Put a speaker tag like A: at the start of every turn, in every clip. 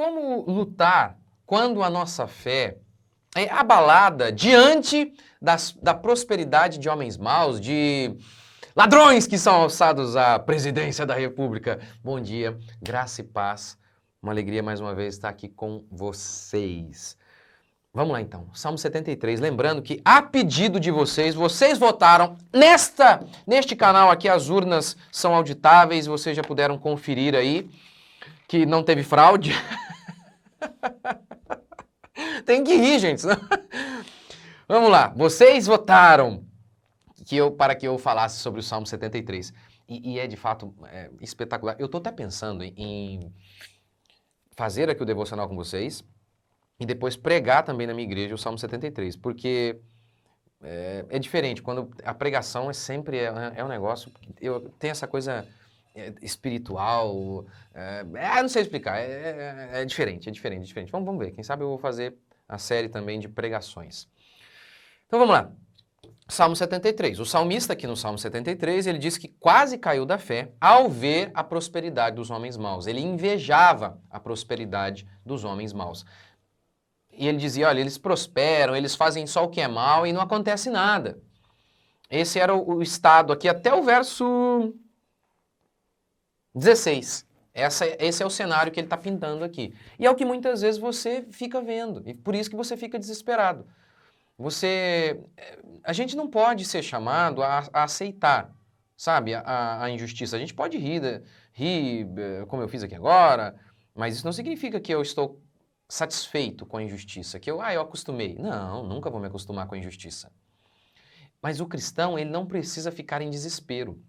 A: Como lutar quando a nossa fé é abalada diante da prosperidade de homens maus, de ladrões que são alçados à presidência da República? Bom dia, graça e paz. Uma alegria mais uma vez estar aqui com vocês. Vamos lá então, Salmo 73. Lembrando que a pedido de vocês, vocês votaram neste canal aqui, as urnas são auditáveis, vocês já puderam conferir aí que não teve fraude. Tem que rir, gente. Vamos lá, vocês votaram para que eu falasse sobre o Salmo 73. E é de fato espetacular. Eu estou até pensando em fazer aqui o devocional com vocês e depois pregar também na minha igreja o Salmo 73, porque é diferente. Quando a pregação é um negócio, tem essa coisa espiritual, não sei explicar, é diferente. Vamos ver, quem sabe eu vou fazer a série também de pregações. Então vamos lá, Salmo 73. O salmista aqui no Salmo 73, ele diz que quase caiu da fé ao ver a prosperidade dos homens maus. Ele invejava a prosperidade dos homens maus. E ele dizia, olha, eles prosperam, eles fazem só o que é mal e não acontece nada. Esse era o estado aqui até o verso 16. Esse é o cenário que ele está pintando aqui. E é o que muitas vezes você fica vendo, e por isso que você fica desesperado. A gente não pode ser chamado a aceitar, sabe, a injustiça. A gente pode rir, como eu fiz aqui agora, mas isso não significa que eu estou satisfeito com a injustiça, que eu acostumei. Não, nunca vou me acostumar com a injustiça. Mas o cristão, ele não precisa ficar em desespero.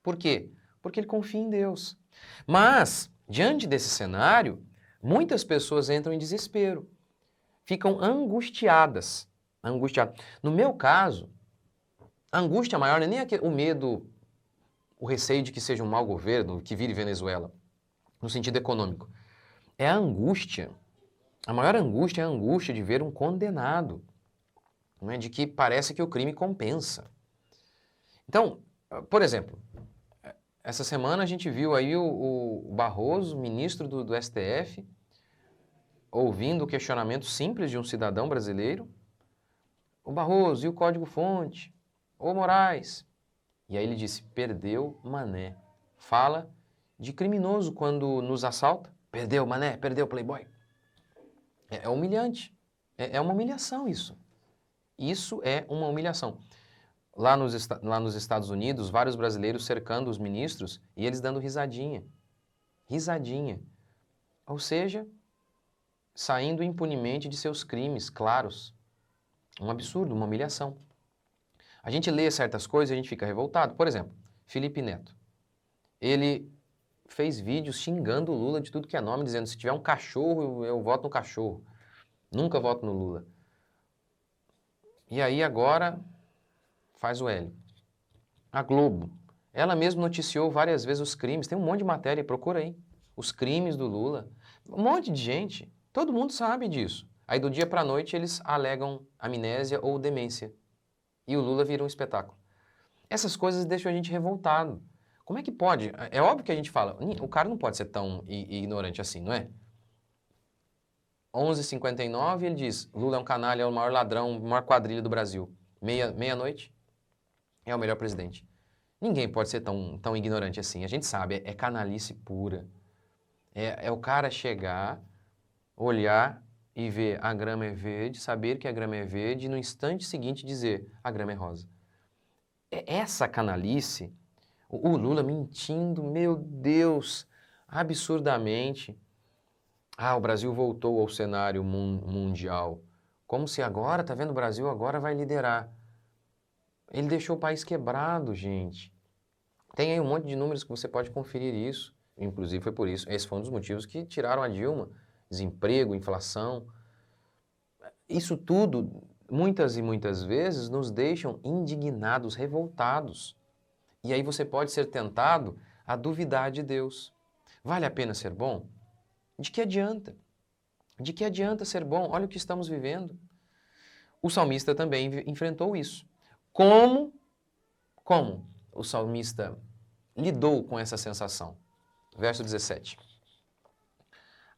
A: Por quê? Porque ele confia em Deus. Mas, diante desse cenário, muitas pessoas entram em desespero, ficam angustiadas. No meu caso, a angústia maior não é nem o medo, o receio de que seja um mau governo, que vire Venezuela, no sentido econômico. É a angústia. A maior angústia é a angústia de ver um condenado, não é? De que parece que o crime compensa. Então, por exemplo, essa semana a gente viu aí o Barroso, ministro do STF, ouvindo o questionamento simples de um cidadão brasileiro. O Barroso, e o código-fonte? Ô Moraes. E aí ele disse, perdeu mané. Fala de criminoso quando nos assalta. Perdeu mané, perdeu playboy. É humilhante. É uma humilhação isso. Isso é uma humilhação. Lá nos Estados Unidos, vários brasileiros cercando os ministros e eles dando risadinha. Risadinha. Ou seja, saindo impunemente de seus crimes claros. Um absurdo, uma humilhação. A gente lê certas coisas e a gente fica revoltado. Por exemplo, Felipe Neto. Ele fez vídeos xingando o Lula de tudo que é nome, dizendo, se tiver um cachorro, eu voto no cachorro. Nunca voto no Lula. E aí agora faz o L. A Globo. Ela mesma noticiou várias vezes os crimes. Tem um monte de matéria, procura aí. Os crimes do Lula. Um monte de gente. Todo mundo sabe disso. Aí do dia para a noite eles alegam amnésia ou demência. E o Lula vira um espetáculo. Essas coisas deixam a gente revoltado. Como é que pode? É óbvio que a gente fala, o cara não pode ser tão ignorante assim, não é? 11h59 ele diz, Lula é um canalha, é o maior ladrão, a maior quadrilha do Brasil. Meia-noite, é o melhor presidente. Ninguém pode ser tão ignorante assim. A gente sabe, é canalice pura. É o cara chegar, olhar e ver a grama é verde, saber que a grama é verde e no instante seguinte dizer a grama é rosa. Essa canalice, o Lula mentindo, meu Deus, absurdamente. O Brasil voltou ao cenário mundial. Como se agora, tá vendo, o Brasil agora vai liderar. Ele deixou o país quebrado, gente. Tem aí um monte de números que você pode conferir isso. Inclusive foi por isso, esse foi um dos motivos que tiraram a Dilma. Desemprego, inflação. Isso tudo, muitas e muitas vezes, nos deixam indignados, revoltados. E aí você pode ser tentado a duvidar de Deus. Vale a pena ser bom? De que adianta? De que adianta ser bom? Olha o que estamos vivendo. O salmista também enfrentou isso. Como o salmista lidou com essa sensação? Verso 17.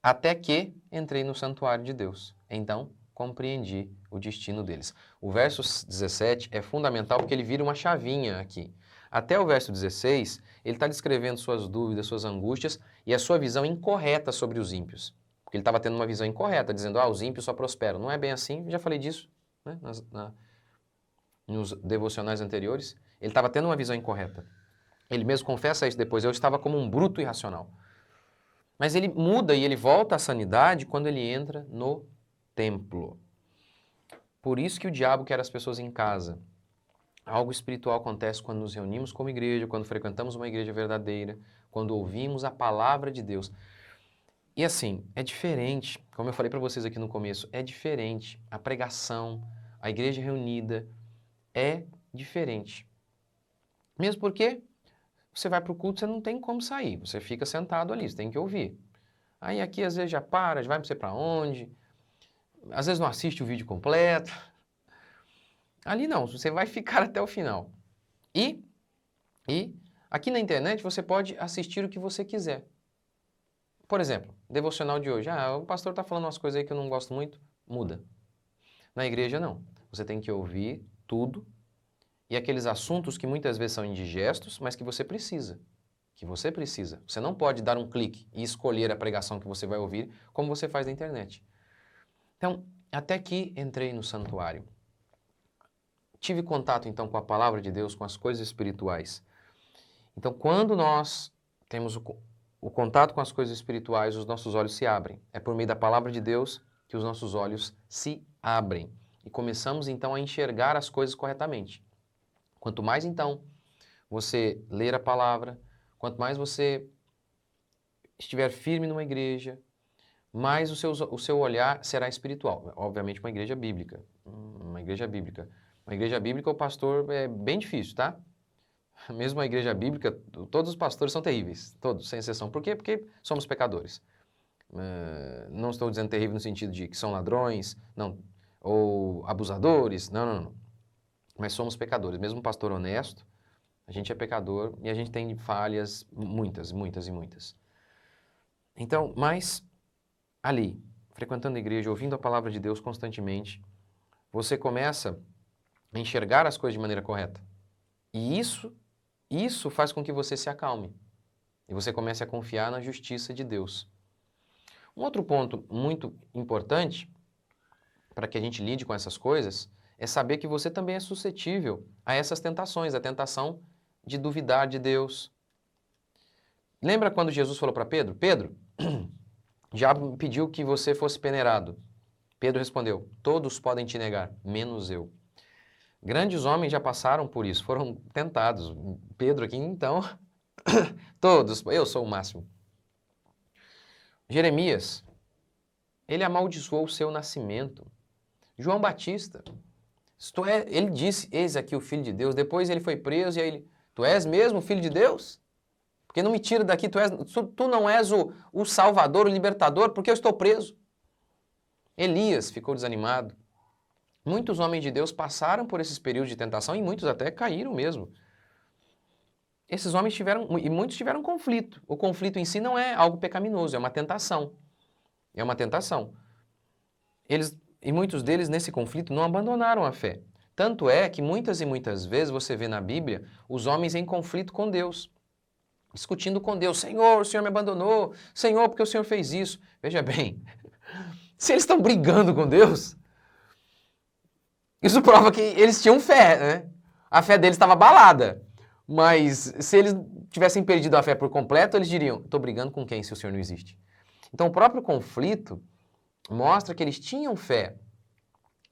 A: até que entrei no santuário de Deus. Então, compreendi o destino deles. O verso 17 é fundamental porque ele vira uma chavinha aqui. Até o verso 16, ele está descrevendo suas dúvidas, suas angústias e a sua visão incorreta sobre os ímpios. Porque ele estava tendo uma visão incorreta, dizendo, os ímpios só prosperam. Não é bem assim, já falei disso, né, nos devocionais anteriores. Ele estava tendo uma visão incorreta. Ele mesmo confessa isso depois, eu estava como um bruto irracional. Mas ele muda e ele volta à sanidade quando ele entra no templo. Por isso que o diabo quer as pessoas em casa. Algo espiritual acontece quando nos reunimos como igreja, quando frequentamos uma igreja verdadeira, quando ouvimos a palavra de Deus. E assim, é diferente, como eu falei para vocês aqui no começo, é diferente. A pregação, a igreja reunida é diferente. Mesmo porque você vai para o culto, você não tem como sair, você fica sentado ali, você tem que ouvir. Aí aqui às vezes já para, já vai não sei para onde, às vezes não assiste o vídeo completo. Ali não, você vai ficar até o final. E aqui na internet você pode assistir o que você quiser. Por exemplo, devocional de hoje. O pastor está falando umas coisas aí que eu não gosto muito, muda. Na igreja não. Você tem que ouvir tudo e aqueles assuntos que muitas vezes são indigestos, mas que você precisa. Você não pode dar um clique e escolher a pregação que você vai ouvir, como você faz na internet. Então, até que entrei no santuário. Tive contato, então, com a palavra de Deus, com as coisas espirituais. Então, quando nós temos o contato com as coisas espirituais, os nossos olhos se abrem. É por meio da palavra de Deus que os nossos olhos se abrem. E começamos, então, a enxergar as coisas corretamente. Quanto mais, então, você ler a palavra, quanto mais você estiver firme numa igreja, mais o seu olhar será espiritual. Obviamente, uma igreja bíblica. Uma igreja bíblica. Uma igreja bíblica, o pastor é bem difícil, tá? Mesmo a igreja bíblica, todos os pastores são terríveis. Todos, sem exceção. Por quê? Porque somos pecadores. Não estou dizendo terrível no sentido de que são ladrões, não, ou abusadores. Não. Mas somos pecadores. Mesmo um pastor honesto, a gente é pecador e a gente tem falhas muitas. Então, mas ali, frequentando a igreja, ouvindo a palavra de Deus constantemente, você começa a enxergar as coisas de maneira correta. E isso faz com que você se acalme. E você comece a confiar na justiça de Deus. Um outro ponto muito importante para que a gente lide com essas coisas é saber que você também é suscetível a essas tentações, a tentação de duvidar de Deus. Lembra quando Jesus falou para Pedro? Pedro, já pediu que você fosse peneirado. Pedro respondeu, todos podem te negar, menos eu. Grandes homens já passaram por isso, foram tentados. Pedro aqui, então, todos, eu sou o máximo. Jeremias, ele amaldiçoou o seu nascimento. João Batista, ele disse, eis aqui o Filho de Deus. Depois ele foi preso e aí ele, tu és mesmo o Filho de Deus? Porque não me tira daqui, tu não és o Salvador, o Libertador, porque eu estou preso. Elias ficou desanimado. Muitos homens de Deus passaram por esses períodos de tentação e muitos até caíram mesmo. Esses homens muitos tiveram conflito. O conflito em si não é algo pecaminoso, é uma tentação. É uma tentação. E muitos deles, nesse conflito, não abandonaram a fé. Tanto é que muitas e muitas vezes você vê na Bíblia os homens em conflito com Deus, discutindo com Deus. Senhor, o Senhor me abandonou. Senhor, porque o Senhor fez isso? Veja bem, se eles estão brigando com Deus, isso prova que eles tinham fé, né? A fé deles estava abalada. Mas se eles tivessem perdido a fé por completo, eles diriam, estou brigando com quem se o Senhor não existe? Então o próprio conflito mostra que eles tinham fé,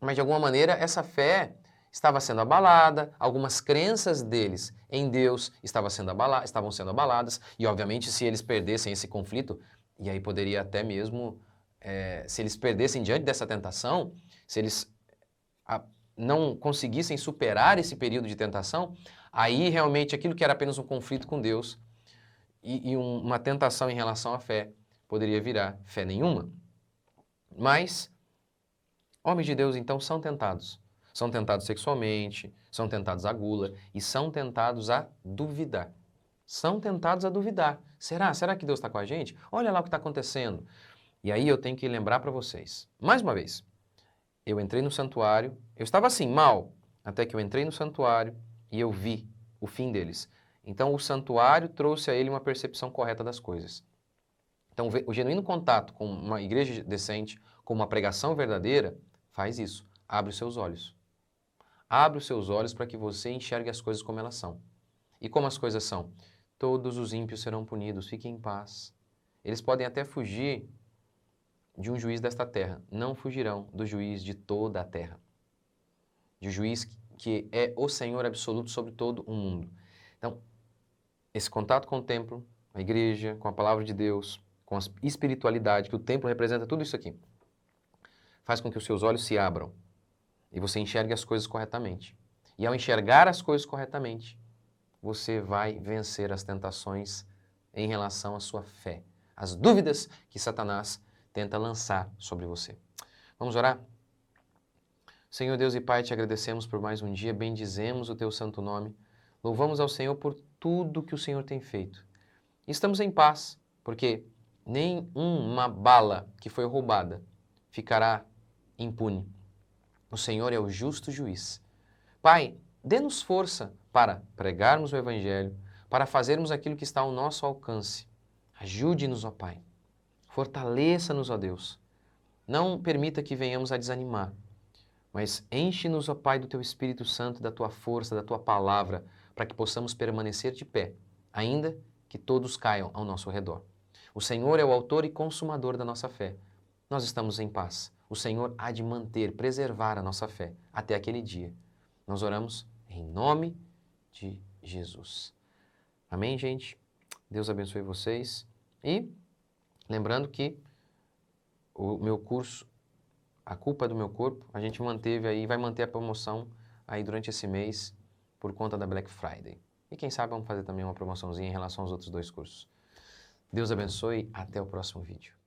A: mas de alguma maneira essa fé estava sendo abalada, algumas crenças deles em Deus estavam sendo abaladas, e obviamente se eles perdessem esse conflito, e aí poderia até mesmo, se eles perdessem diante dessa tentação, se eles não conseguissem superar esse período de tentação, aí realmente aquilo que era apenas um conflito com Deus e uma tentação em relação à fé poderia virar fé nenhuma. Mas homens de Deus, então, são tentados. São tentados sexualmente, são tentados à gula e são tentados a duvidar. São tentados a duvidar. Será que Deus está com a gente? Olha lá o que está acontecendo. E aí eu tenho que lembrar para vocês, mais uma vez, eu entrei no santuário, eu estava assim, mal, até que eu entrei no santuário e eu vi o fim deles. Então o santuário trouxe a ele uma percepção correta das coisas. Então o genuíno contato com uma igreja decente, com uma pregação verdadeira, faz isso, abre os seus olhos. Abre os seus olhos para que você enxergue as coisas como elas são. E como as coisas são? Todos os ímpios serão punidos, fiquem em paz. Eles podem até fugir de um juiz desta terra, não fugirão do juiz de toda a terra. De um juiz que é o Senhor absoluto sobre todo o mundo. Então, esse contato com o templo, a igreja, com a palavra de Deus, com a espiritualidade, que o templo representa tudo isso aqui, faz com que os seus olhos se abram e você enxergue as coisas corretamente. E ao enxergar as coisas corretamente, você vai vencer as tentações em relação à sua fé, as dúvidas que Satanás tenta lançar sobre você. Vamos orar? Senhor Deus e Pai, te agradecemos por mais um dia, bendizemos o teu santo nome, louvamos ao Senhor por tudo que o Senhor tem feito. E estamos em paz, porque nem uma bala que foi roubada ficará impune. O Senhor é o justo juiz. Pai, dê-nos força para pregarmos o Evangelho, para fazermos aquilo que está ao nosso alcance. Ajude-nos, ó Pai. Fortaleça-nos, ó Deus. Não permita que venhamos a desanimar, mas enche-nos, ó Pai, do Teu Espírito Santo, da Tua força, da Tua palavra, para que possamos permanecer de pé, ainda que todos caiam ao nosso redor. O Senhor é o autor e consumador da nossa fé. Nós estamos em paz. O Senhor há de manter, preservar a nossa fé até aquele dia. Nós oramos em nome de Jesus. Amém, gente? Deus abençoe vocês. E lembrando que o meu curso, A Culpa do Meu Corpo, a gente manteve aí, vai manter a promoção aí durante esse mês por conta da Black Friday. E quem sabe vamos fazer também uma promoçãozinha em relação aos outros dois cursos. Deus abençoe, até o próximo vídeo.